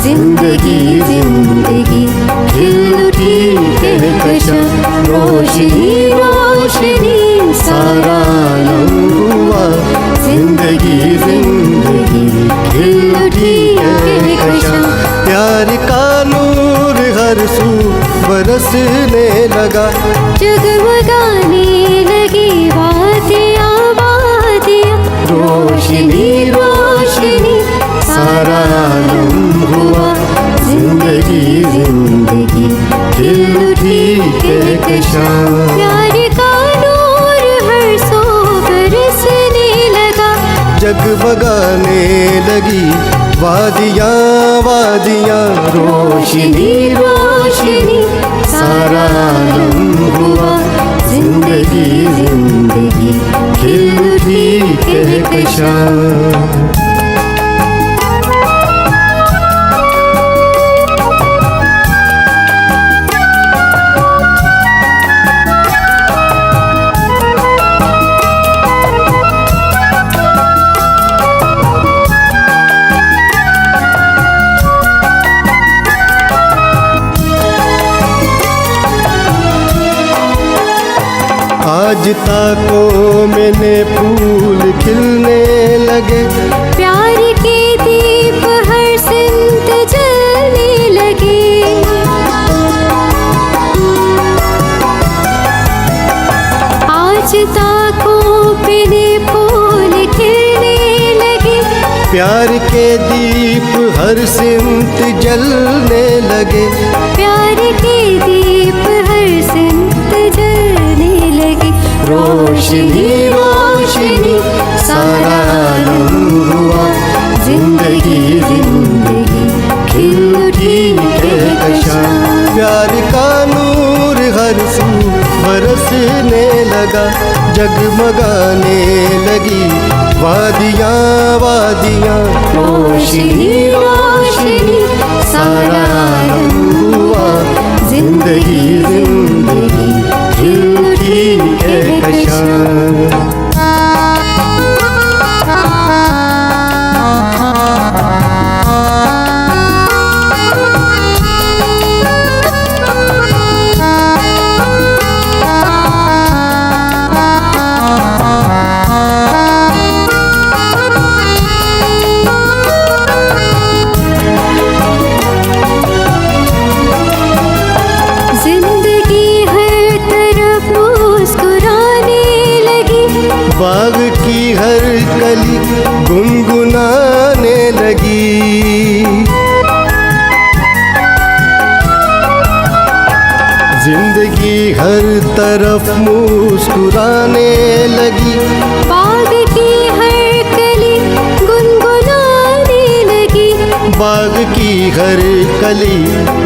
जिंदगी जिंदगी खिल उठी कहकशां, रोशनी रोशनी सारा आलम हुआ। जिंदगी जिंदगी खिल उठी कहकशां, प्यार का नूर हर सू बरसने लगा। जगमगाने लगी वादियाँ वादियाँ, रोशनी रोशनी सारा आलम हुआ। जिंदगी जिंदगी खिल उठी कहकशां, प्यार का नूर हर सू बरसने लगा। जगमगाने लगी वादियाँ वादियाँ, रोशनी रोशनी सारा आलम हुआ। जिंदगी जिंदगी खिल उठी कहकशां। आज ताको मैंने फूल खिलने लगे। प्यार के दीप हर सिमत जलने लगे। आज ताको मैंने फूल खिलने लगे। प्यार के दीप हर सिमत जलने लगे। प्यार के दीप हर सिमत जलने लगे। रोशनी रोशनी सारा आलम हुआ। जिंदगी जिंदगी खिल उठी कहकशां, प्यार का नूर हर सू बरसने लगा। जगमगाने लगी वादियाँ वादियाँ, रोशनी रोशनी सारा आलम हुआ। जिंदगी जिंदगी खिल उठी कहकशां। बाग की हर कली गुनगुनाने लगी। जिंदगी हर तरफ मुस्कुराने लगी। बाग की हर कली गुनगुनाने लगी। बाग की हर कली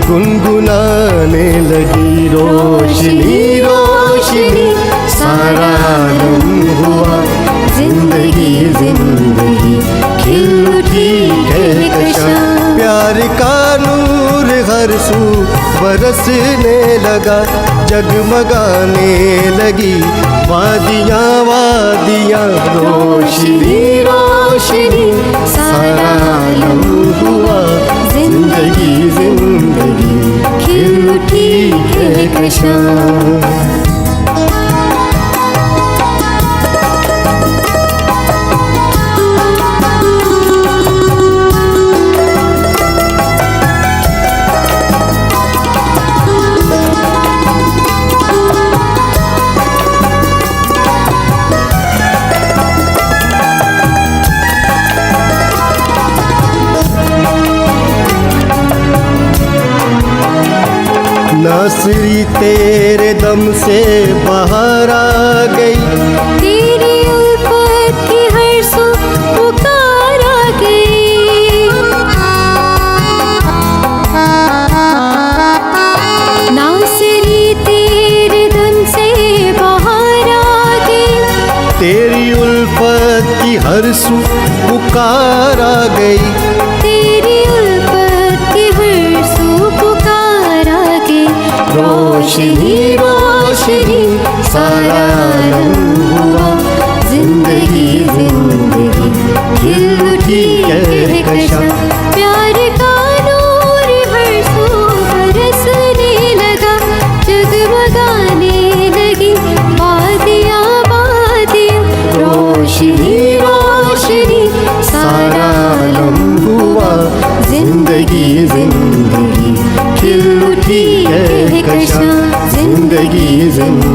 गुनगुनाने लगी। रोशनी रोशनी सारा आलम हुआ। जिंदगी जिंदगी खिल उठी कहकशां, प्यार का नूर हर सू बरसने लगा। जगमगाने लगी वादियाँ वादियाँ, रोशनी रोशनी सारा आलम हुआ। जिंदगी जिंदगी खिल उठी कहकशां। नासरी तेरे दम से बाहर आ गई। तेरी उल्फत की हर सू पुकार आ गई। नासरी तेरे दम से बाहर आ गई। तेरी उल्फत की हर सू पुकार आ गई। तेरी उल्फत की हर सू पुकार आ गई। रोशनी रोशनी सारा आलम हुआ। जिंदगी जिंदगी खिल उठी कहकशां, प्यार का नूर जिंदगी खिल उठी कहकशां जिंदगी जिंदगी